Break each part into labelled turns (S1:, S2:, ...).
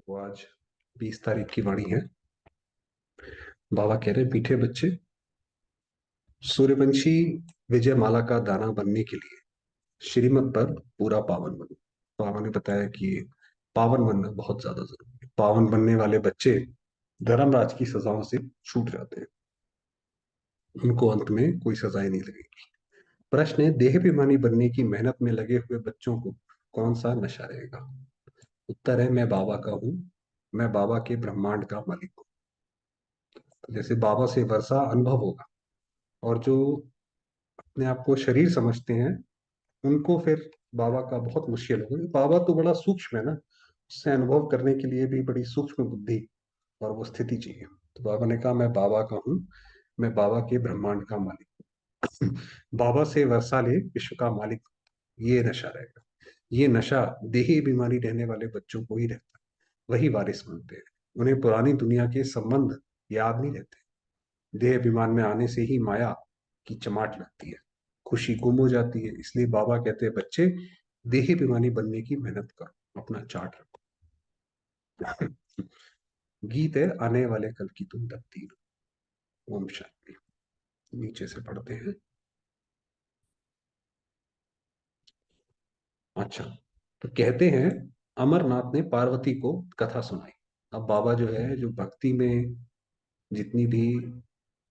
S1: तो आज 20 तारीख की वाणी है। बाबा कह रहे मीठे बच्चे, सूर्यवंशी विजयमाला का दाना बनने के लिए श्रीमत पर पूरा पावन बनो। बाबा ने बताया कि पावन बनना बहुत ज्यादा जरूरी है। पावन बनने वाले बच्चे धर्मराज की सजाओं से छूट जाते हैं। उनको अंत में कोई सजाएं नहीं लगेगी। प्रश्न है, देहाभिमानी बनने की मेहनत में लगे हुए बच्चों को कौन सा नशा रहेगा? उत्तर है, मैं बाबा का हूँ, मैं बाबा के ब्रह्मांड का मालिक हूँ। जैसे बाबा से वर्षा अनुभव होगा, और जो अपने आप को शरीर समझते हैं उनको फिर बाबा का बहुत मुश्किल होगा। बाबा तो बड़ा सूक्ष्म है ना, उससे अनुभव करने के लिए भी बड़ी सूक्ष्म बुद्धि और वो स्थिति चाहिए। तो बाबा ने कहा, मैं बाबा का हूँ, मैं बाबा के ब्रह्मांड का मालिक हूँ। बाबा से वर्षा ले विश्व का मालिक, ये नशा रहेगा। ये नशा देही बीमारी रहने वाले बच्चों को ही रहता है। वही वारिस बनते हैं। उन्हें पुरानी दुनिया के संबंध याद नहीं रहते। देह अभिमान में आने से ही माया की चमाट लगती है, खुशी गुम हो जाती है। इसलिए बाबा कहते हैं, बच्चे देही अभिमानी बनने की मेहनत करो, अपना चार्ट रखो। गीत है, आने वाले कल की तुम तकदीर। ओम शांति। नीचे से पढ़ते हैं। अच्छा, तो कहते हैं अमरनाथ ने पार्वती को कथा सुनाई। अब बाबा जो है, जो भक्ति में जितनी भी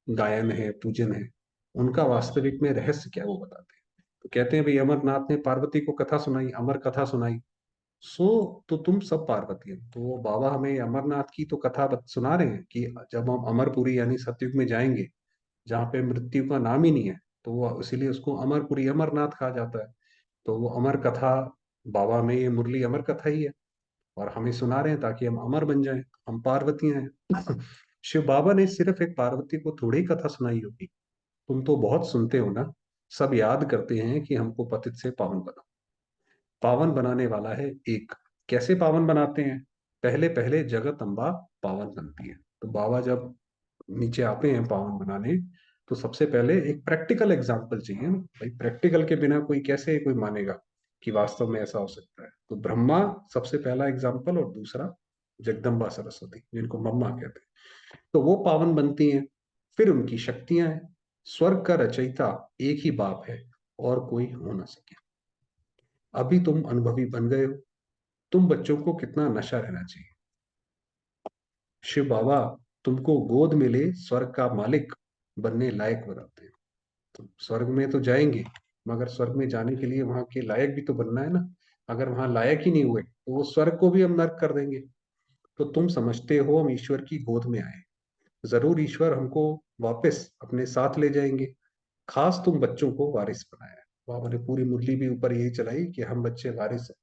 S1: गायन है, पूजन है, उनका वास्तविक में रहस्य क्या है वो बताते हैं। तो कहते हैं, भाई अमरनाथ ने पार्वती को कथा सुनाई, अमर कथा सुनाई। सो तो तुम सब पार्वती हो। तो बाबा हमें अमरनाथ की तो कथा सुना रहे हैं कि जब हम अमरपुरी यानी सतयुग में जाएंगे, जहाँ पे मृत्यु का नाम ही नहीं है, तो वो इसीलिए उसको अमरपुरी अमरनाथ कहा जाता है। तो वो अमर कथा, बाबा में ये मुरली अमर कथा ही है, और हमें सुना रहे हैं ताकि हम अमर बन जाएं। हम पार्वती हैं। शिव बाबा ने सिर्फ एक पार्वती को थोड़ी ही कथा सुनाई होगी। तुम तो बहुत सुनते हो ना। सब याद करते हैं कि हमको पतित से पावन बनाओ। पावन बनाने वाला है एक। कैसे पावन बनाते हैं? पहले पहले जगत अम्बा पावन बनती है। तो बाबा जब नीचे आते हैं पावन बनाने, तो सबसे पहले एक प्रैक्टिकल एग्जाम्पल चाहिए ना भाई। प्रैक्टिकल के बिना कोई कैसे कोई मानेगा कि वास्तव में ऐसा हो सकता है? तो ब्रह्मा सबसे पहला एग्जाम्पल, और दूसरा जगदम्बा सरस्वती, जिनको मम्मा कहते हैं। तो वो पावन बनती हैं। फिर उनकी शक्तियां हैं। स्वर्ग का रचयिता एक ही बाप है, और कोई हो ना सके। अभी तुम अनुभवी बन गए हो। तुम बच्चों को कितना नशा रहना चाहिए। शिव बाबा तुमको गोद में ले स्वर्ग का मालिक बनने लायक बनाते हैं। तो स्वर्ग में तो जाएंगे, मगर स्वर्ग में जाने के लिए वहां के लायक भी तो बनना है ना। अगर वहां लायक ही नहीं हुए तो वो स्वर्ग को भी हम नर्क कर देंगे। तो तुम समझते हो हम ईश्वर की गोद में आए। जरूर ईश्वर हमको वापस अपने साथ ले जाएंगे। खास तुम बच्चों को वारिस बनाया है। बाबा ने पूरी मुरली भी ऊपर यही चलाई कि हम बच्चे वारिस हैं,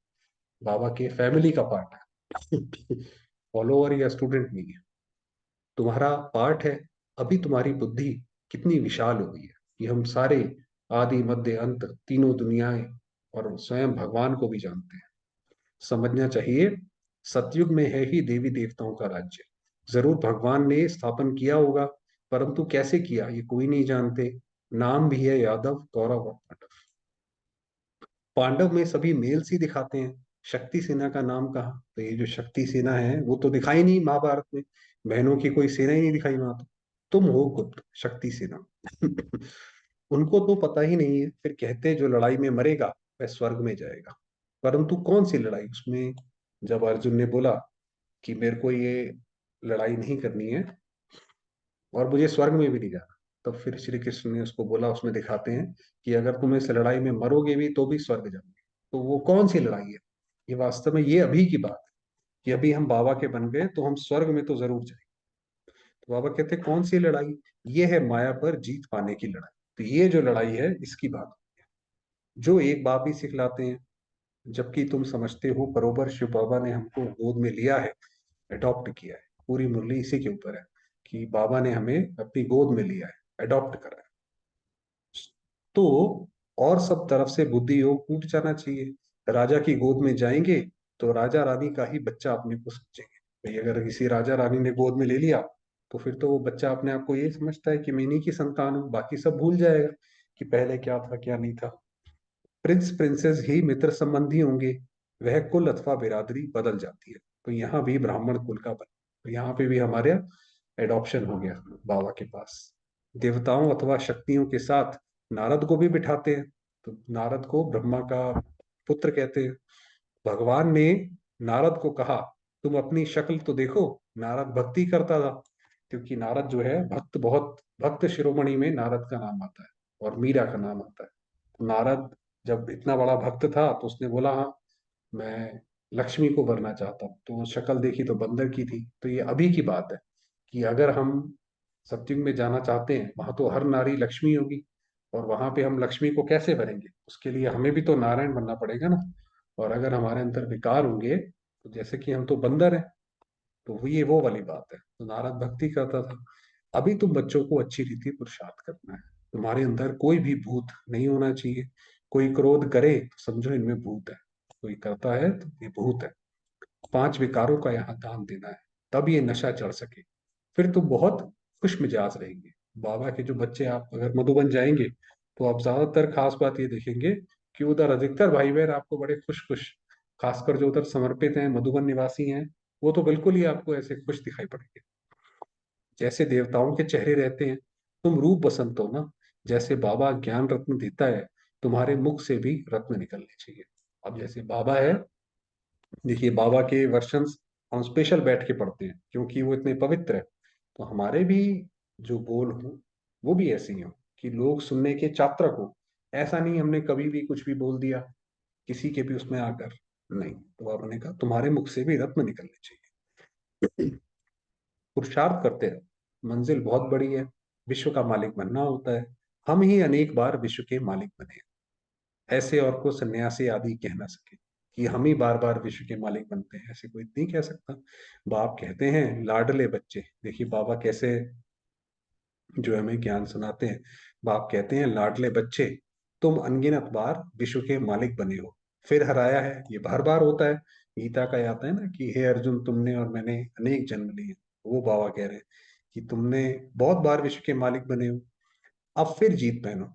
S1: बाबा के फैमिली का पार्ट है। फॉलोअर या स्टूडेंट नहीं है, तुम्हारा पार्ट है। अभी तुम्हारी बुद्धि कितनी विशाल हो गई है कि हम सारे आदि मध्य अंत तीनों दुनियाएं और स्वयं भगवान को भी जानते हैं। समझना चाहिए, सतयुग में है ही देवी देवताओं का राज्य। जरूर भगवान ने स्थापन किया होगा, परंतु कैसे किया ये कोई नहीं जानते। नाम भी है यादव, कौरव और पांडव। पांडव में सभी मेल सी दिखाते हैं। शक्ति सेना का नाम कहा? तो ये जो शक्ति सेना है वो तो दिखाई नहीं महाभारत में। बहनों की कोई सेना ही नहीं दिखाई वहां तो। तुम हो खुद शक्ति सेना। उनको तो पता ही नहीं है। फिर कहते हैं जो लड़ाई में मरेगा वह स्वर्ग में जाएगा। परंतु कौन सी लड़ाई उसमें? जब अर्जुन ने बोला कि मेरे को ये लड़ाई नहीं करनी है और मुझे स्वर्ग में भी नहीं जाना, तब फिर श्री कृष्ण ने उसको बोला, उसमें दिखाते हैं कि अगर तुम इस लड़ाई में मरोगे भी तो भी स्वर्ग जाओगे। तो वो कौन सी लड़ाई है? ये वास्तव में ये अभी की बात है कि अभी हम बाबा के बन गए तो हम स्वर्ग में तो जरूर जाएंगे। तो बाबा कहते हैं कौन सी लड़ाई? ये है माया पर जीत पाने की लड़ाई। तो ये जो लड़ाई है इसकी बात, जो एक बाप ही सिखलाते हैं। जबकि तुम समझते हो बरोबर शिव बाबा ने हमको गोद में लिया है, अडॉप्ट किया है। पूरी मुरली इसी के ऊपर है कि बाबा ने हमें अपनी गोद में लिया है, अडॉप्ट करा है। तो और सब तरफ से बुद्धि योग टूट जाना चाहिए। राजा की गोद में जाएंगे तो राजा रानी का ही बच्चा अपने को समझेंगे। भाई अगर किसी राजा रानी ने गोद में ले लिया, तो फिर तो वो बच्चा अपने आप को ये समझता है कि मैं इन्हीं की संतान हूँ, बाकी सब भूल जाएगा कि पहले क्या था क्या नहीं था। प्रिंस प्रिंसेस ही मित्र संबंधी होंगे, वह कुल अथवा बिरादरी बदल जाती है। तो यहाँ भी ब्राह्मण कुल का बन, तो यहाँ पे भी हमारे एडॉप्शन हो गया बाबा के पास। देवताओं अथवा शक्तियों के साथ नारद को भी बिठाते हैं, तो नारद को ब्रह्मा का पुत्र कहते हैं। भगवान ने नारद को कहा, तुम अपनी शक्ल तो देखो। नारद भक्ति करता था, क्योंकि नारद जो है भक्त, बहुत भक्त शिरोमणि में नारद का नाम आता है और मीरा का नाम आता है। तो नारद जब इतना बड़ा भक्त था तो उसने बोला, हाँ मैं लक्ष्मी को वरना चाहता हूँ। तो शक्ल देखी तो बंदर की थी। तो ये अभी की बात है कि अगर हम सत्युग में जाना चाहते हैं, वहां तो हर नारी लक्ष्मी होगी, और वहां पे हम लक्ष्मी को कैसे भरेंगे? उसके लिए हमें भी तो नारायण बनना पड़ेगा ना। और अगर हमारे अंदर विकार होंगे, तो जैसे कि हम तो बंदर हैं, तो ये वो वाली बात है। तो नारद भक्ति करता था। अभी तुम बच्चों को अच्छी रीति पुरुषार्थ करना है। तुम्हारे अंदर कोई भी भूत नहीं होना चाहिए। कोई क्रोध करे तो समझो इनमें भूत है, कोई करता है तो ये भूत है। 5 विकारों का यहाँ दान देना है, तब ये नशा चढ़ सके। फिर तुम बहुत खुश मिजाज रहेंगे। बाबा के जो बच्चे, आप अगर मधुबन जाएंगे तो आप ज्यादातर खास बात ये देखेंगे कि उधर अधिकतर भाई बहन आपको बड़े खुश खुश, खासकर जो उधर समर्पित हैं, मधुबन निवासी हैं, वो तो बिल्कुल ही आपको ऐसे खुश दिखाई पड़ेंगे, जैसे देवताओं के चेहरे रहते हैं। तुम रूप बसंत हो ना, जैसे बाबा ज्ञान रत्न देता है, तुम्हारे मुख से भी रत्न निकलने चाहिए। अब जैसे बाबा है, देखिए बाबा के वर्शंस हम स्पेशल बैठ के पढ़ते हैं क्योंकि वो इतने पवित्र है। तो हमारे भी जो बोल हो वो भी ऐसे ही हो कि लोग सुनने के चातक हो। ऐसा नहीं हमने कभी भी कुछ भी बोल दिया किसी के भी उसमें आकर, नहीं। तो आपने कहा तुम्हारे मुख से भी रत्न निकलने चाहिए। पुरुषार्थ करते रहो, मंजिल बहुत बड़ी है। विश्व का मालिक बनना होता है। हम ही अनेक बार विश्व के मालिक बने, ऐसे और को सन्यासी आदि कह ना सके कि हम ही बार बार विश्व के मालिक बनते हैं, ऐसे कोई नहीं कह सकता। बाप कहते हैं लाडले बच्चे, देखिए बाबा कैसे जो हमें ज्ञान सुनाते हैं। बाप कहते हैं लाडले बच्चे, तुम अनगिनत बार विश्व के मालिक बने हो, फिर हराया है। ये बार बार होता है। गीता का ये आता है ना कि हे अर्जुन, तुमने और मैंने अनेक जन्म लिए। वो बाबा कह रहे हैं कि तुमने बहुत बार विश्व के मालिक बने हो, अब फिर जीत पहनो।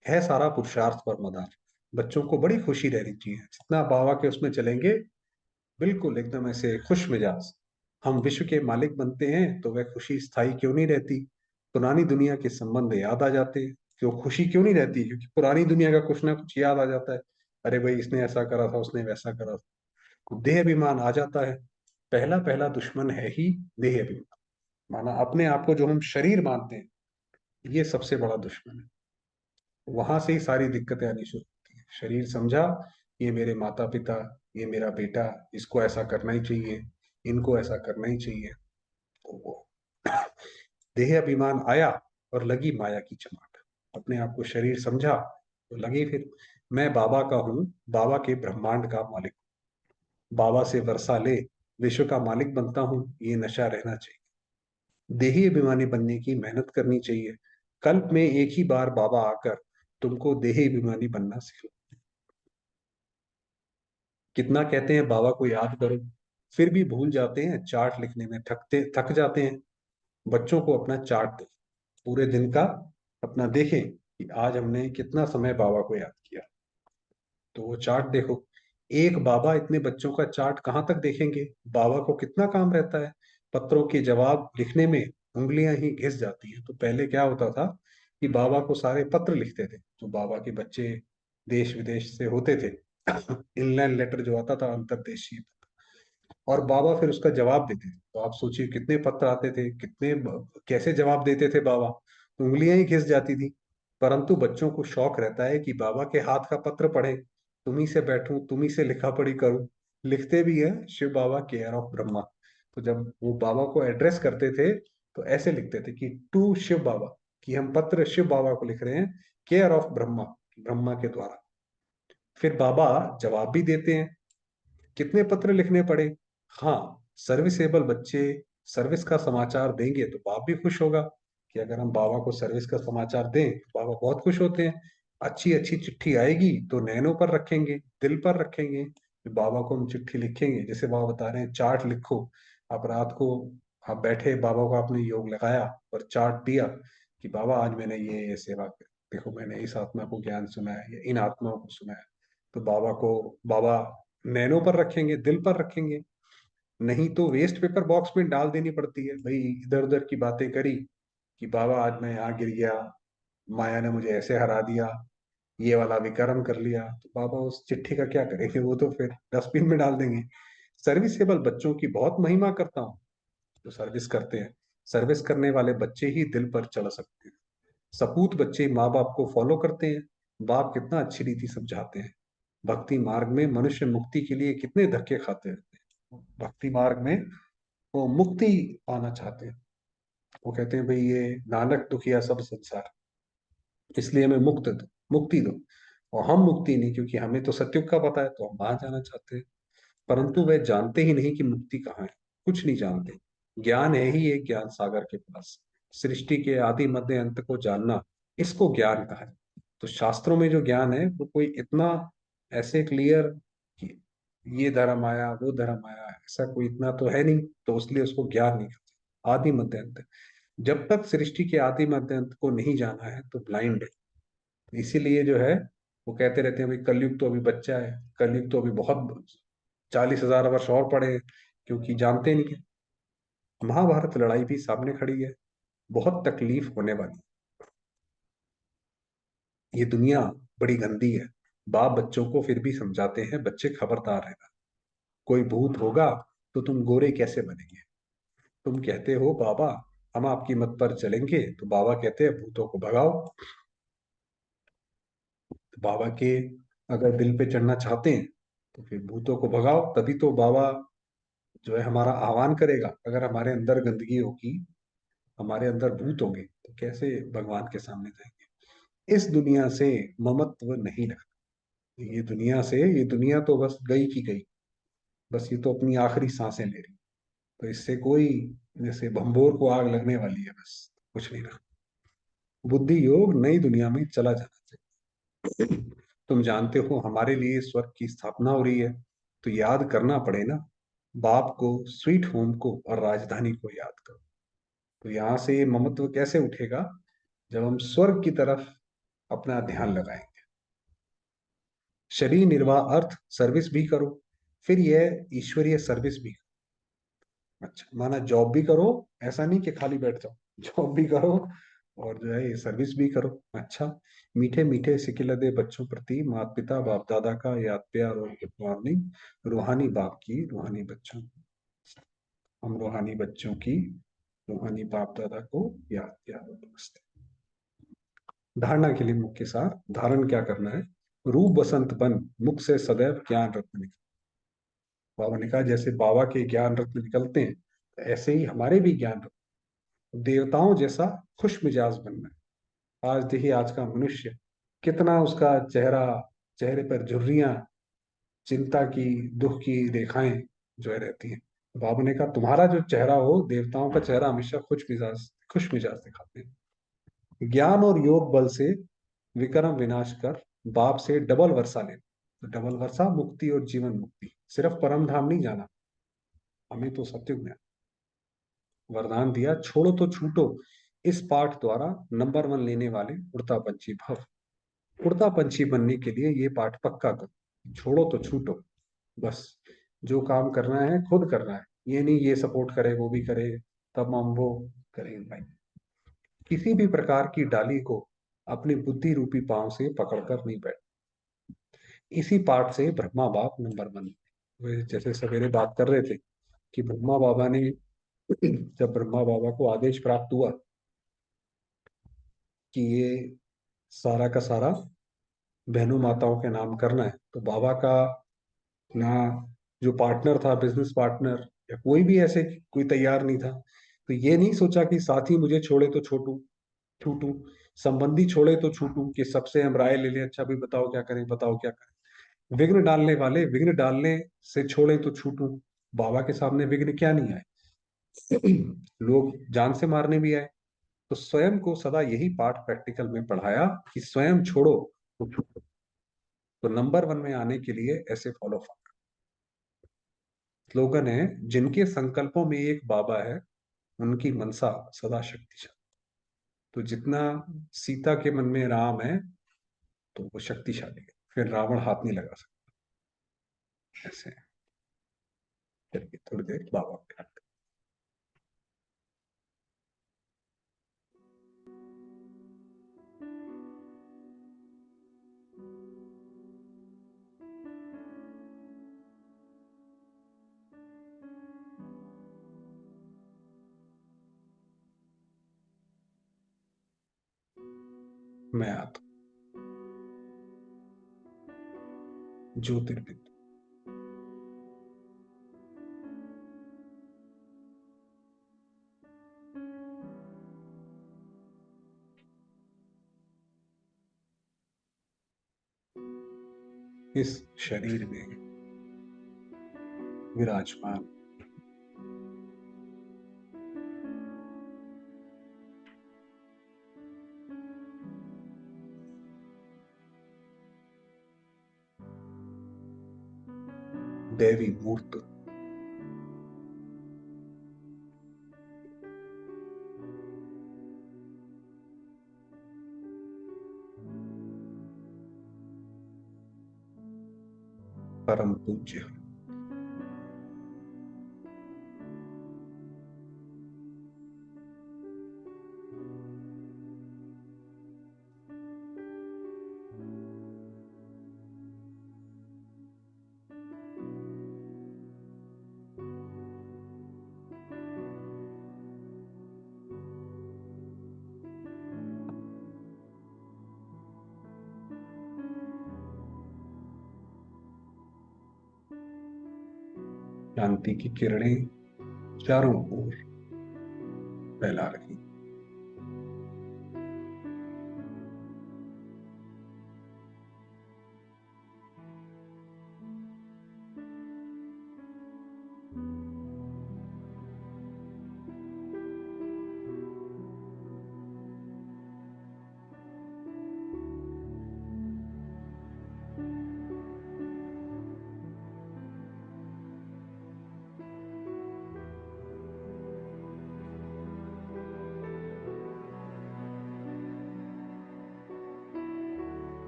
S1: है सारा पुरुषार्थ पर मदार। बच्चों को बड़ी खुशी रहनी चाहिए, जितना बाबा के उसमें चलेंगे, बिल्कुल एकदम ऐसे खुश मिजाज। हम विश्व के मालिक बनते हैं तो वह खुशी स्थायी क्यों नहीं रहती? पुरानी दुनिया के संबंध याद आ जाते हैं। क्यों खुशी क्यों नहीं रहती? क्योंकि पुरानी दुनिया का कुछ ना कुछ याद आ जाता है। अरे भाई इसने ऐसा करा था, उसने वैसा करा था। तो देह अभिमान आ जाता है। पहला पहला दुश्मन है ही देह अभिमान। माना अपने आप को जो हम शरीर मानते हैं, ये सबसे बड़ा दुश्मन है। वहां से ही सारी दिक्कतें आनी शुरू होती है। शरीर समझा, ये मेरे माता पिता, ये मेरा बेटा, इसको ऐसा करना ही चाहिए, इनको ऐसा करना ही चाहिए। तो वो देह अभिमान आया और लगी माया की चमाट। अपने आप को शरीर समझा तो लगी फिर मैं बाबा का हूँ, बाबा के ब्रह्मांड का मालिक। बाबा से वर्षा ले विश्व का मालिक बनता हूँ, ये नशा रहना चाहिए। देही अभिमानी बनने की मेहनत करनी चाहिए। कल्प में एक ही बार बाबा आकर तुमको देही अभिमानी बनना सिखा। कितना कहते हैं बाबा को याद करो, फिर भी भूल जाते हैं। चार्ट लिखने में थक जाते हैं। बच्चों को अपना चार्ट दे, पूरे दिन का अपना देखें कि आज हमने कितना समय बाबा को याद किया। तो वो चार्ट देखो। एक बाबा इतने बच्चों का चार्ट कहाँ तक देखेंगे? बाबा को कितना काम रहता है। पत्रों के जवाब लिखने में उंगलियां ही घिस जाती हैं। तो पहले क्या होता था कि बाबा को सारे पत्र लिखते थे, जो बाबा के बच्चे देश विदेश से होते थे। इनलैंड लेटर जो आता था, अंतरदेशीय, और बाबा फिर उसका जवाब देते थे। तो आप सोचिए कितने पत्र आते थे, कितने कैसे जवाब देते थे बाबा। तो उंगलियां ही घिस जाती थी। परंतु बच्चों को शौक रहता है कि बाबा के हाथ का पत्र पढ़े, तुम्ही से बैठूं, तुम्ही से लिखा पढ़ी करूं। लिखते भी है शिव बाबा केयर ऑफ ब्रह्मा। तो जब वो बाबा को एड्रेस करते थे तो ऐसे लिखते थे कि टू शिव बाबा, कि हम पत्र शिव बाबा को लिख रहे हैं, केयर ऑफ ब्रह्मा, ब्रह्मा के द्वारा। फिर बाबा जवाब भी देते हैं। कितने पत्र लिखने पड़े? हाँ, सर्विसेबल बच्चे सर्विस का समाचार देंगे तो बाप भी खुश होगा, कि अगर हम बाबा को सर्विस का समाचार दें तो बाबा बहुत खुश होते हैं। अच्छी अच्छी चिट्ठी आएगी तो नैनों पर रखेंगे, दिल पर रखेंगे। फिर बाबा को हम चिट्ठी लिखेंगे, जैसे बाबा बता रहे हैं चार्ट लिखो। आप रात को आप बैठे, बाबा को आपने योग लगाया और चार्ट दिया कि बाबा आज मैंने ये सेवा की, देखो मैंने इस आत्मा को ज्ञान सुनाया या इन आत्माओं को सुनाया। तो बाबा को बाबा नैनों पर रखेंगे, दिल पर रखेंगे। नहीं तो वेस्ट पेपर बॉक्स में डाल देनी पड़ती है भाई। इधर उधर की बातें करी कि बाबा आज मैं यहाँ गिर गया, माया ने मुझे ऐसे हरा दिया, ये वाला विक्रम कर लिया, तो बाबा उस चिट्ठी का क्या करेंगे, वो तो फिर डस्टबिन में डाल देंगे। सर्विसेबल बच्चों की बहुत महिमा करता हूँ, जो सर्विस करते हैं। सर्विस करने वाले बच्चे ही दिल पर चढ़ सकते हैं। सपूत बच्चे माँ बाप को फॉलो करते हैं। बाप कितना अच्छी रीति समझाते हैं। भक्ति मार्ग में मनुष्य मुक्ति के लिए कितने धक्के खाते रहते हैं। भक्ति मार्ग में वो मुक्ति पाना चाहते हैं। वो कहते हैं भाई ये नानक दुखिया सब संसार, इसलिए हमें मुक्ति दो। और हम मुक्ति नहीं, क्योंकि हमें तो सत्युग का पता है, तो हम वहां जाना चाहते हैं। परंतु वे जानते ही नहीं कि मुक्ति कहाँ है। कुछ नहीं जानते। ज्ञान है ही एक ज्ञान सागर के पास। सृष्टि के आदि मध्य अंत को जानना, इसको ज्ञान कहा है। तो शास्त्रों में जो ज्ञान है वो कोई इतना ऐसे क्लियर कि ये धर्म आया वो धर्म आया, ऐसा कोई इतना तो है नहीं, तो इसलिए उसको ज्ञान नहीं कहते। आदि मध्य अंत, जब तक सृष्टि के आदि मध्य अंत को नहीं जाना है तो ब्लाइंड है। इसीलिए जो है वो कहते रहते हैं भाई कलयुग तो अभी बच्चा है, कलयुग तो अभी बहुत 40,000 वर्ष और पड़े हैं, क्योंकि जानते नहीं है। महाभारत लड़ाई भी सामने खड़ी है, बहुत तकलीफ होने वाली। ये दुनिया बड़ी गंदी है। बाप बच्चों को फिर भी समझाते हैं, बच्चे खबरदार रहना, कोई भूत होगा तो तुम गोरे कैसे बनेंगे। तुम कहते हो बाबा हम आपकी मत पर चलेंगे, तो बाबा कहते हैं भूतों को भगाओ। तो बाबा के अगर दिल पे चढ़ना चाहते हैं तो फिर भूतों को भगाओ, तभी तो बाबा जो है हमारा आह्वान करेगा। अगर हमारे अंदर गंदगी होगी, हमारे अंदर भूत होंगे, तो कैसे भगवान के सामने जाएंगे। इस दुनिया से ममत्व नहीं रखना। ये दुनिया तो बस गई की गई, बस ये तो अपनी आखिरी सांसें ले रही। तो इससे कोई, जैसे भंभोर को आग लगने वाली है, बस कुछ नहीं रखा। बुद्धि योग नई दुनिया में चला जाना चाहिए। तुम जानते हो हमारे लिए स्वर्ग की स्थापना हो रही है, तो याद करना पड़े ना, बाप को, स्वीट होम को और राजधानी को याद करो। तो यहाँ से ये ममत्व कैसे उठेगा, जब हम स्वर्ग की तरफ अपना ध्यान लगाएंगे। शरीर निर्वाह अर्थ सर्विस भी करो, फिर यह ईश्वरीय सर्विस भी। अच्छा, माना जॉब भी करो, ऐसा नहीं कि खाली बैठ जाओ, जॉब भी करो और जो है ये सर्विस भी करो। अच्छा, मीठे मीठे सिकिलदे बच्चों प्रति माता पिता बाप दादा का याद प्यार और गुड मॉर्निंग। रूहानी बाप की रूहानी बच्चों, हम रूहानी बच्चों की रूहानी बाप दादा को याद प्यार और नमस्ते। धारणा के लिए मुख्य सार, धारण क्या करना है। रूप बसंत बन, मुख से सदैव ज्ञान रत्न निकल। बाबा ने कहा जैसे बाबा के ज्ञान रत्न निकलते हैं, ऐसे ही हमारे भी ज्ञान रत्न। देवताओं जैसा खुश मिजाज बनना है। आज देखिए आज का मनुष्य कितना उसका चेहरा, चेहरे पर झुर्रियां, चिंता की, दुख की रेखाएं जो है रहती हैं। बाबा ने कहा तुम्हारा जो चेहरा हो, देवताओं का चेहरा हमेशा खुश मिजाज दिखाते हैं। ज्ञान और योग बल से विक्रम विनाश कर, बाप से डबल वर्षा ले। तो डबल वर्षा मुक्ति और जीवन मुक्ति, सिर्फ परम धाम नहीं जाना, हमें तो सत्युग में वरदान दिया, छोड़ो तो छूटो। इस पाठ द्वारा नंबर 1 लेने वाले उड़ता पंछी भव। उड़ता पंछी बनने के लिए ये पाठ पक्का करो, छोड़ो तो छूटो। बस जो काम करना है खुद करना है, ये नहीं ये सपोर्ट करे वो भी करे, तब हम वो करेंगे भाई। किसी भी प्रकार की डाली को अपनी बुद्धि रूपी पांव से पकड़कर नहीं बैठ। इसी पाठ से ब्रह्मा बाप नंबर 1। वे जैसे सवेरे बात कर रहे थे कि ब्रह्मा बाबा ने, जब ब्रह्मा बाबा को आदेश प्राप्त हुआ कि ये सारा का सारा बहनों माताओं के नाम करना है, तो बाबा का ना जो पार्टनर था, बिजनेस पार्टनर या कोई भी ऐसे कोई तैयार नहीं था। तो ये नहीं सोचा कि साथी मुझे छोड़े तो छोटू छूटू, संबंधी छोड़े तो छूटू, कि सबसे हम राय ले लें, अच्छा भी बताओ क्या करें, बताओ क्या करें। विघ्न डालने वाले विघ्न डालने से छोड़े तो छूटू। बाबा के सामने विघ्न क्या नहीं आए, लोग जान से मारने भी आए। तो स्वयं को सदा यही पाठ प्रैक्टिकल में पढ़ाया कि स्वयं छोड़ो तो छूटो। तो नंबर 1 में आने के लिए ऐसे फॉलो। स्लोगन है, जिनके संकल्पों में एक बाबा है, उनकी मनसा सदा शक्तिशाली। तो जितना सीता के मन में राम है, तो वो शक्तिशाली है, फिर रावण हाथ नहीं लगा सकता। ऐसे चलिए थोड़ी देर बाबा के हाथ। मैं आता हूँ। ज्योतिर्बिंदु। इस शरीर में विराजमान दैवी मूर्त परम पूज्य शांति की किरणें चारों ओर फैला रही।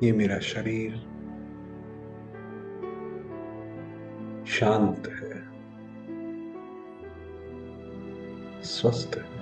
S1: ये मेरा शरीर शांत है, स्वस्थ है।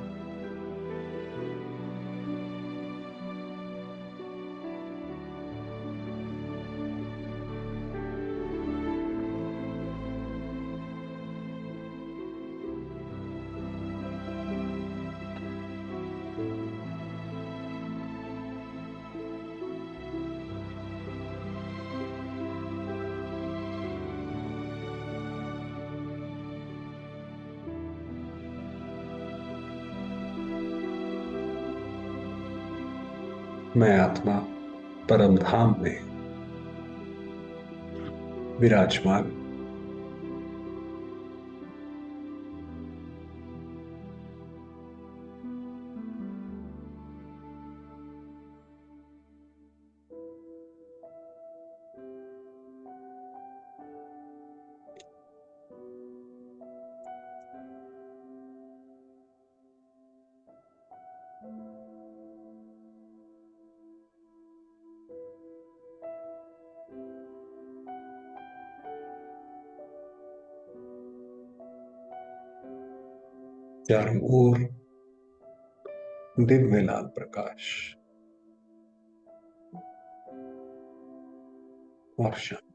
S1: मैं आत्मा परम धाम में विराजमान। चारों ओर दिव्य लाल प्रकाश और शांति।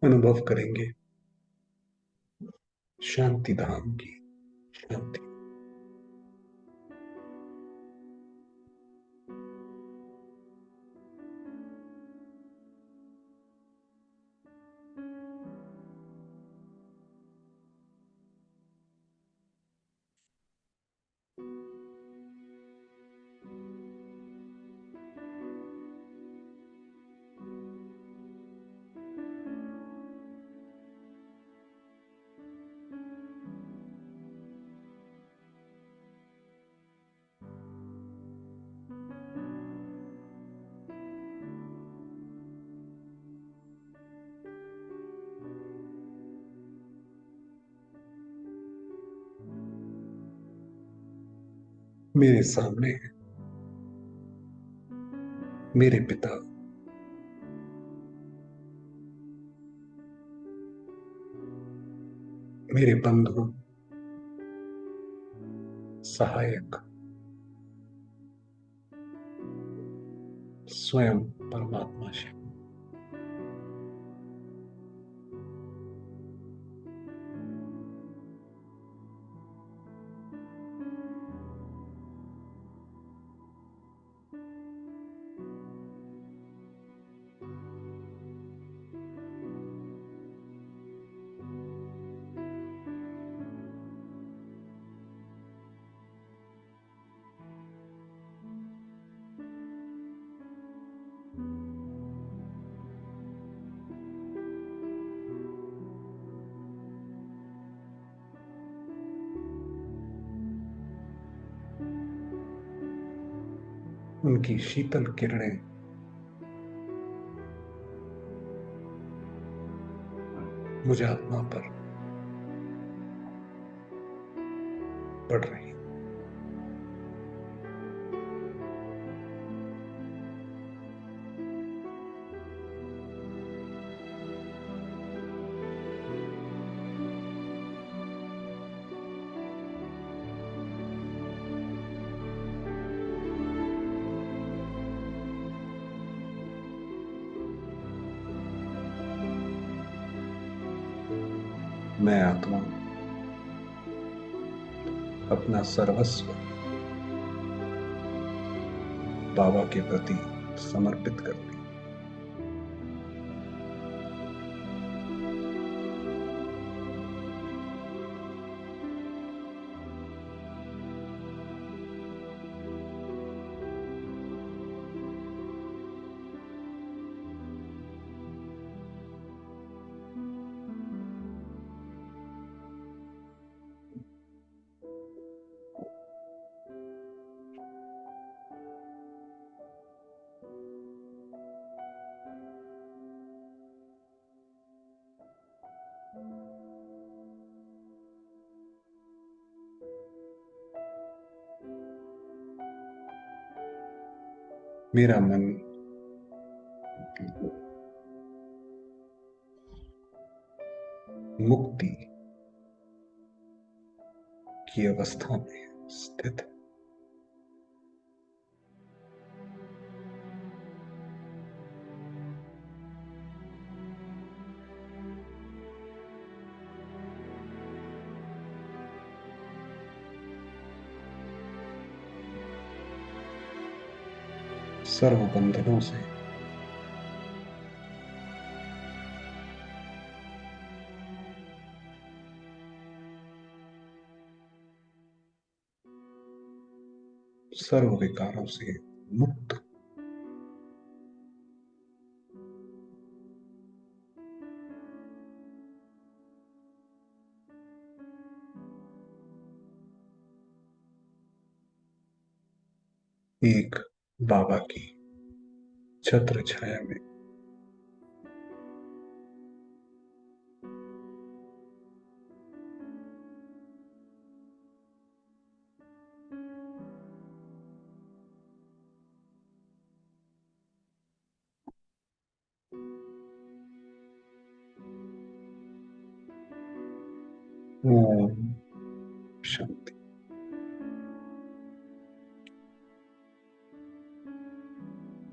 S1: अनुभव करेंगे शांति धाम की शांति। मेरे सामने है मेरे पिता, मेरे बंधु, सहायक, स्वयं परमात्मा शिव। उनकी शीतल किरणें मुझे आत्मा पर पड़ रही। मैं आत्मा अपना सर्वस्व बाबा के प्रति समर्पित करती। मेरा मन मुक्ति की अवस्था में स्थित है। सर्व बंधनों से सर्व विकारों से मुक्त। एक बाबा की छत्र छाया में ओम शांति।